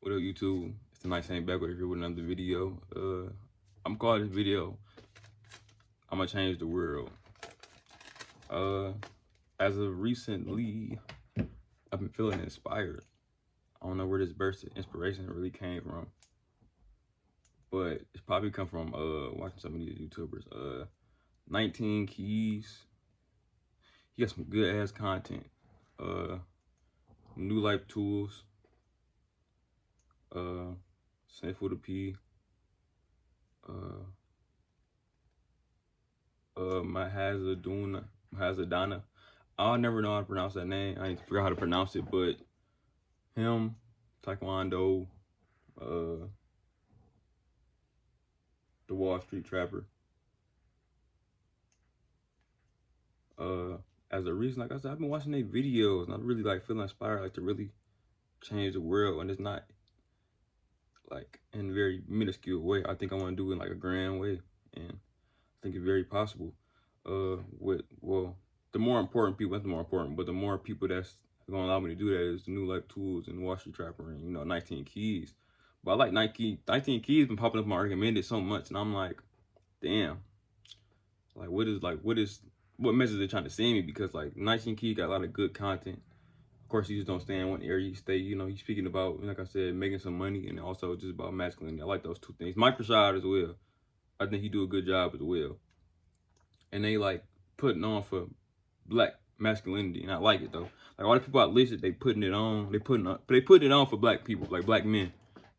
What up, YouTube? It's the Night Saint back with here with another video. I'm calling this video "I'ma Change the World." Uh, as of recently, I've been feeling inspired. I don't know where this burst of inspiration really came from, but it's probably come from watching some of these YouTubers. 19 Keys. He got some good ass content. Uh, New Life Tools. Sinful to P. Uh, Mahazadana. I never know how to pronounce that name. I forgot how to pronounce it, but him, Taekwondo, uh, the Wall Street Trapper. As a reason, like I said, I've been watching their videos and I really like feeling inspired, like to really change the world. And it's not like in a very minuscule way. I think I want to do it in like a grand way, and I think it's very possible. The more important people, that's the more important, but the more people that's gonna allow me to do that is the New Life Tools and Wall Street Trapper and 19 Keys. But I like 19 Keys been popping up my recommended so much, and I'm like, damn, like what message they trying to send me? Because like 19 Keys got a lot of good content. Of course, he just don't stay in one area. He stay, he's speaking about, like I said, making some money and also just about masculinity. I like those two things. Mike Rashad as well. I think he do a good job as well. And they like putting on for black masculinity, and I like it though. Like all the people I listed, they putting it on. They putting it on for black people, like black men,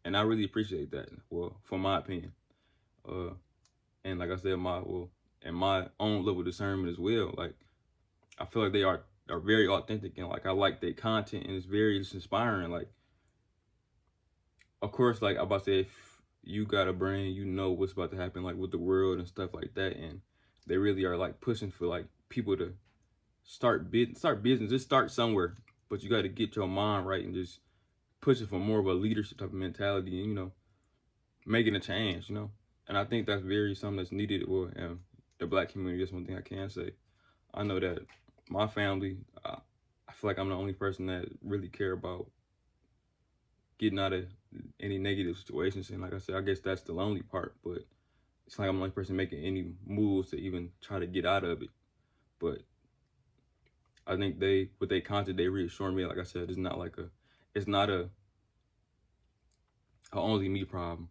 and I really appreciate that. Well, from my opinion, and like I said, and my own level of discernment as well. Like I feel like they are very authentic, and like I like their content, and it's very inspiring. Like of course, like I'm about to say, if you got a brain, you know what's about to happen, like with the world and stuff like that, and they really are like pushing for like people to start business, just start somewhere, but you got to get your mind right and just pushing for more of a leadership type of mentality, and making a change, and I think that's very something that's needed. Well, the black community, that's one thing I can say. I know that my family, I feel like I'm the only person that really care about getting out of any negative situations, and like I said, I guess that's the lonely part, but it's like I'm the only person making any moves to even try to get out of it. But I think with their content, they reassure me. Like I said, it's not a only me problem.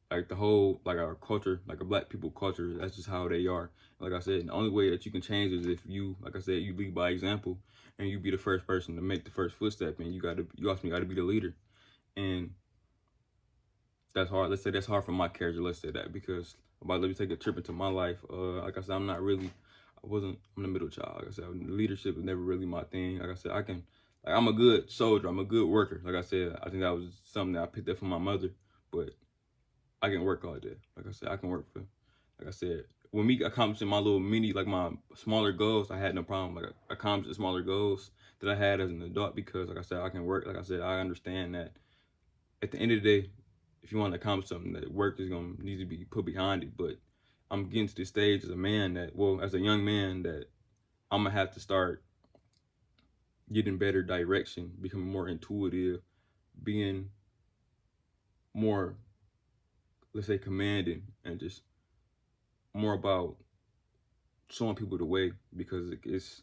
Like the whole, like our culture, like a black people culture, that's just how they are. Like I said, the only way that you can change is if you, like I said, you lead by example, and you be the first person to make the first footstep, and you also got to be the leader, and that's hard. Let's say that's hard for my character. Let's say that because let me take a trip into my life. Like I said, I'm the middle child. Like I said, leadership is never really my thing. Like I said, I'm a good soldier. I'm a good worker. Like I said, I think that was something that I picked up from my mother. But I can work all day. Like I said, I can work for. Like I said, when me accomplishing my little like my smaller goals, I had no problem. Like accomplishing smaller goals that I had as an adult because, like I said, I can work. Like I said, I understand that at the end of the day, if you want to accomplish something, that work is gonna need to be put behind it. But I'm getting to this stage as a man as a young man, that I'm gonna have to start getting better direction, becoming more intuitive, being more, let's say, commanding, and just more about showing people the way, because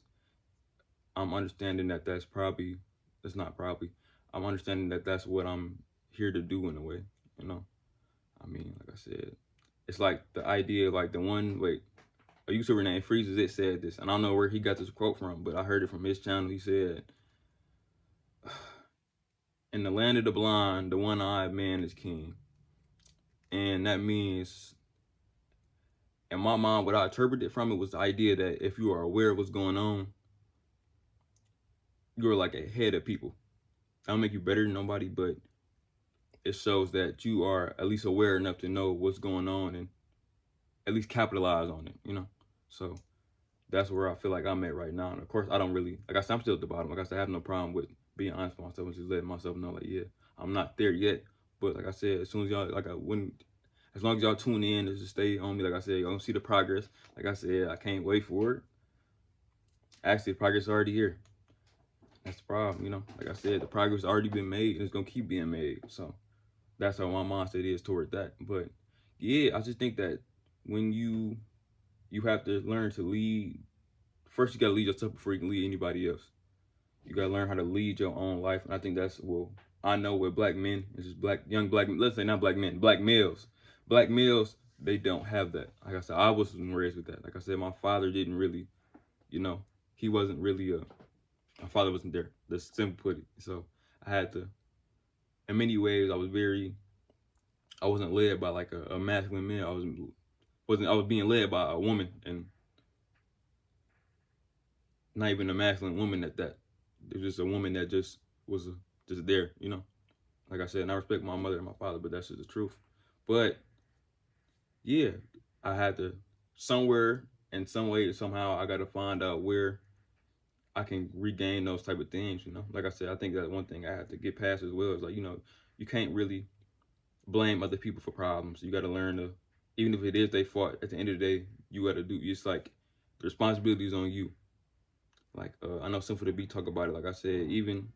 I'm understanding that that's not probably, I'm understanding that that's what I'm here to do in a way, you know. I mean, like I said, it's like the idea of like a YouTuber named Freezes It said this, and I don't know where he got this quote from, but I heard it from his channel. He said, "In the land of the blind, the one-eyed man is king," and that means, in my mind, what I interpreted from it was the idea that if you are aware of what's going on, you're like ahead of people. I don't make you better than nobody, but it shows that you are at least aware enough to know what's going on and at least capitalize on it. So that's where I feel like I'm at right now. And of course, I don't really, like I said, I'm still at the bottom. Like I said, I have no problem with being honest with myself and just letting myself know, like, yeah, I'm not there yet. But like I said, as soon as y'all, as long as y'all tune in, just stay on me. Like I said, y'all gonna see the progress. Like I said, I can't wait for it. Actually, the progress is already here. That's the problem, you know. Like I said, the progress already been made and it's gonna keep being made. So that's how my mindset is toward that. But yeah, I just think that when you have to learn to lead. First, you gotta lead yourself before you can lead anybody else. You gotta learn how to lead your own life, and I think that's well. I know with black men, it's just young black. Let's say not black men, black males. They don't have that. Like I said, I wasn't raised with that. Like I said, my father didn't really, you know, he wasn't really my father wasn't there. That's simple put it. So I had to, in many ways, I wasn't led by like a masculine man. I was being led by a woman, and not even a masculine woman at that. It was just a woman that just was just there, you know. Like I said, and I respect my mother and my father, but that's just the truth. But yeah, I had to somewhere in some way somehow I got to find out where I can regain those type of things, you know. Like I said, I think that one thing I have to get past as well is like, you know, you can't really blame other people for problems. You got to learn to, even if it is their fault, at the end of the day, you got to do. It's like the responsibility is on you. Like I know Simple to Be talk about it. Like I said, even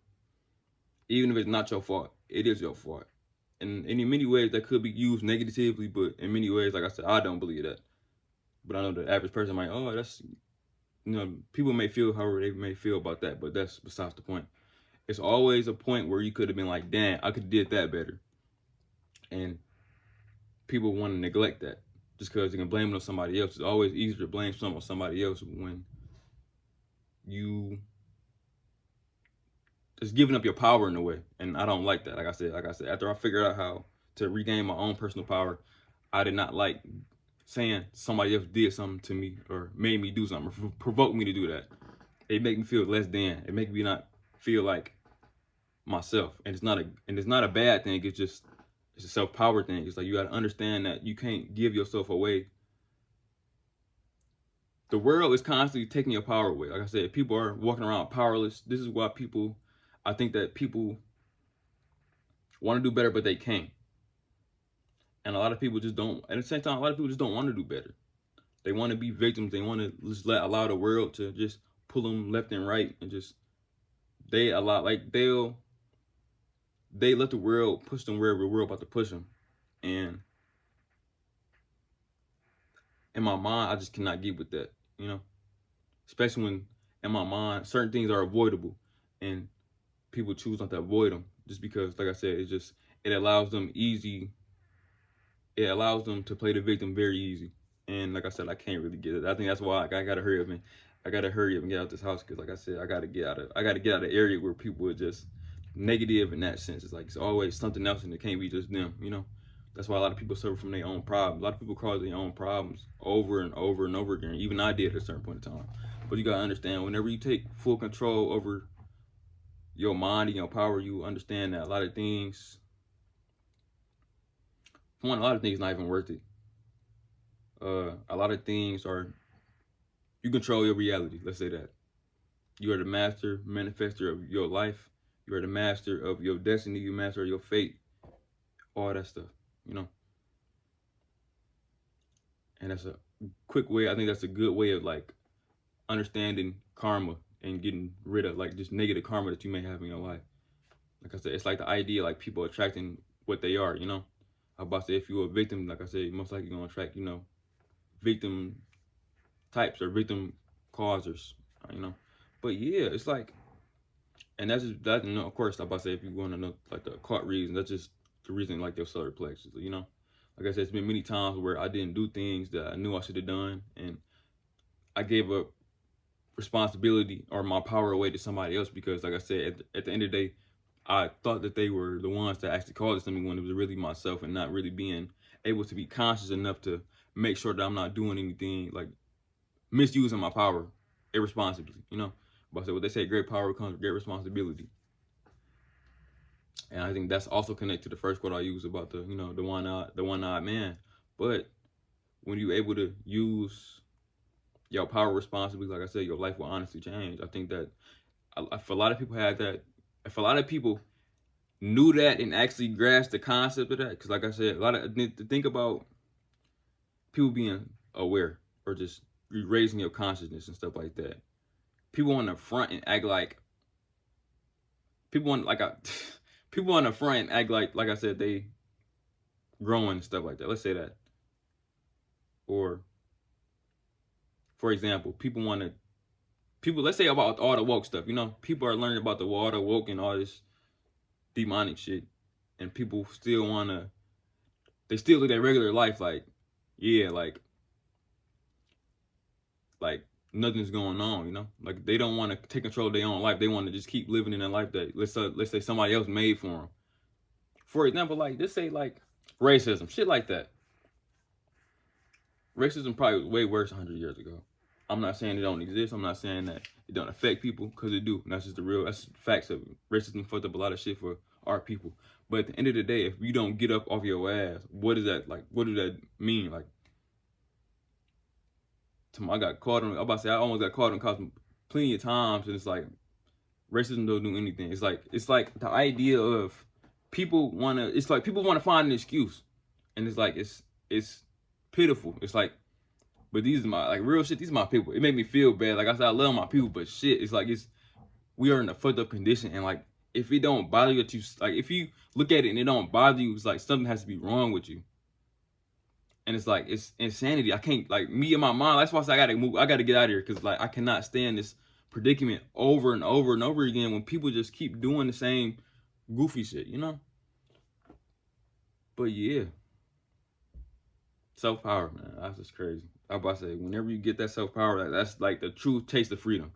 if it's not your fault, it is your fault. And in many ways, that could be used negatively, but in many ways, like I said, I don't believe that. But I know the average person might, oh, that's, you know, people may feel however they may feel about that, but that's besides the point. It's always a point where you could have been like, damn, I could have did that better. And people want to neglect that just because they can blame it on somebody else. It's always easier to blame something on somebody else when you just giving up your power in a way. And I don't like that. Like I said, after I figured out how to regain my own personal power, I did not like saying somebody else did something to me or made me do something or provoked me to do that. It make me feel less than. It make me not feel like myself. And it's not a bad thing. It's a self-power thing. It's like you got to understand that you can't give yourself away. The world is constantly taking your power away. Like I said, people are walking around powerless. This is why I think that people want to do better, but they can't. And a lot of people just don't. At the same time, a lot of people just don't want to do better. They want to be victims. They want to just allow the world to just pull them left and right, and just they let the world push them wherever the world about to push them. And in my mind, I just cannot get with that, you know. Especially when in my mind certain things are avoidable, and people choose not to avoid them just because, like I said, it allows them easy. It allows them to play the victim very easy. And like I said, I can't really get it. I think that's why I gotta hurry up and get out this house because, like I said, I gotta get out of the area where people are just negative in that sense. It's like it's always something else, and it can't be just them. You know, that's why a lot of people suffer from their own problems. A lot of people cause their own problems over and over and over again. Even I did at a certain point in time. But you gotta understand, whenever you take full control over your mind and your power, you understand that a lot of things not even worth it. A lot of things you control your reality. Let's say that you are the master manifester of your life. You are the master of your destiny. You master of your fate. All that stuff, you know. And that's a quick way. I think that's a good way of like understanding karma and getting rid of like just negative karma that you may have in your life. Like I said, it's like the idea like people attracting what they are, you know. I'm about to say if you're a victim, like I said, most likely you're gonna attract, you know, victim types or victim causers, you know. But yeah, it's like, and that's just that. You know, of course, I'm about to say if you want to know like the caught reason, that's just the reason like their solar plexus, you know. Like I said, it's been many times where I didn't do things that I knew I should have done, and I gave up responsibility or my power away to somebody else because, like I said, at the end of the day, I thought that they were the ones that actually caused it to me when it was really myself, and not really being able to be conscious enough to make sure that I'm not doing anything like misusing my power irresponsibly, you know. But so what they say, great power comes with great responsibility. And I think that's also connected to the first quote I used about the, you know, the one-eyed man. But when you're able to use your power responsibly, like I said, your life will honestly change. I think that if a lot of people had that, if a lot of people knew that and actually grasped the concept of that, because like I said, to think about people being aware or just raising your consciousness and stuff like that. People on the front and act like people want like people on the front act like I said, they growing and stuff like that. Let's say that. Or for example, people let's say about all the woke stuff, you know, people are learning about the water woke and all this demonic shit, and people still wanna they still live their regular life like, yeah, like nothing's going on, you know? Like they don't want to take control of their own life. They want to just keep living in a life that let's say somebody else made for them. For example, like just say like racism, shit like that. Racism probably was way worse 100 years ago. I'm not saying it don't exist. I'm not saying that it don't affect people, because it do. And that's just that's the facts of it. Racism fucked up a lot of shit for our people. But at the end of the day, if you don't get up off your ass, what does that like? What does that mean? Like, I got caught on. I'm about to say I almost got caught on cops plenty of times, and it's like racism don't do anything. It's like the idea of people wanna. It's like people want to find an excuse, and it's like it's pitiful. It's like, but these are my like real shit. These are my people. It made me feel bad. Like I said, I love my people, but shit, it's like we are in a fucked up condition, and like if it don't bother you, like if you look at it and it don't bother you, it's like something has to be wrong with you. And it's like it's insanity. I can't like me and my mind. That's why I said I gotta move. I gotta get out of here, because like I cannot stand this predicament over and over and over again when people just keep doing the same goofy shit, you know. But yeah, self-power, man, that's just crazy. I about to say, whenever you get that self-power, that's like the true taste of freedom.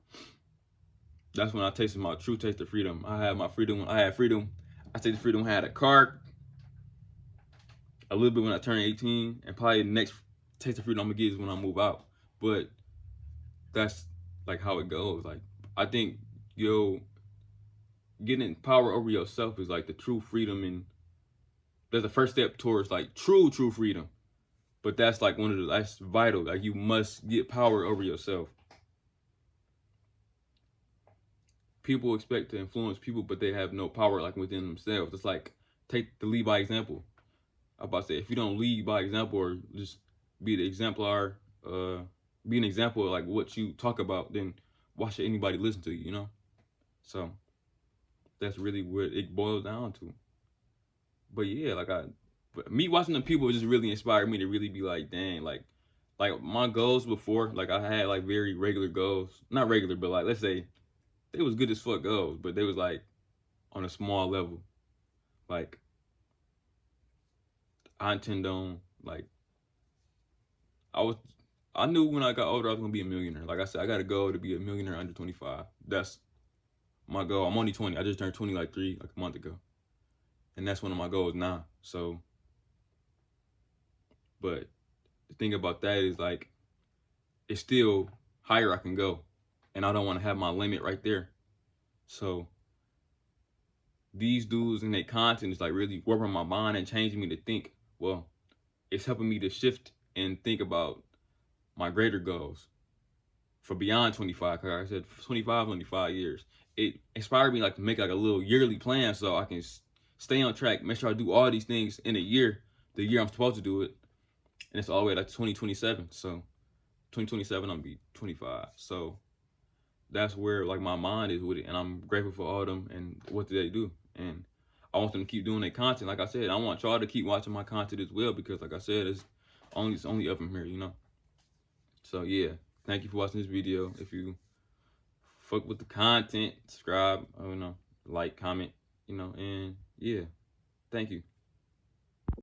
That's when I tasted my true taste of freedom. I had my freedom. I had freedom. I tasted freedom. I had a car. A little bit when I turn 18, and probably the next taste of freedom I'm gonna get is when I move out. But that's like how it goes. Like I think getting power over yourself is like the true freedom, and that's the first step towards like true freedom. But that's like that's vital. Like you must get power over yourself. People expect to influence people, but they have no power like within themselves. It's like take the lead by example. I'm about to say, if you don't lead by example, or just be the exemplar, be an example of like what you talk about, then why should anybody listen to you, you know? So that's really what it boils down to. But yeah, but me watching the people just really inspired me to really be like, dang, like my goals before, like I had like very regular goals, not regular, but like let's say they was good as fuck goals, but they was like on a small level. Like I intend on like I knew when I got older I was gonna be a millionaire. Like I said, I got a goal to be a millionaire under 25. That's my goal. I'm only 20. I just turned 20 like a month ago, and that's one of my goals now. So, but the thing about that is like it's still higher I can go, and I don't want to have my limit right there. So these dudes and their content is like really warping my mind and changing me to think. Well, it's helping me to shift and think about my greater goals for beyond 25. Cause like I said 25 only 5 years. It inspired me like to make like a little yearly plan so I can stay on track, make sure I do all these things in a year, the year I'm supposed to do it, and it's all the way like 2027. So 2027 I'm gonna be 25. So that's where like my mind is with it, and I'm grateful for all them and what they do, and I want them to keep doing their content. Like I said, I want y'all to keep watching my content as well, because like I said, it's only up from here, you know. So yeah, thank you for watching this video. If you fuck with the content, subscribe, like, comment, and yeah, thank you.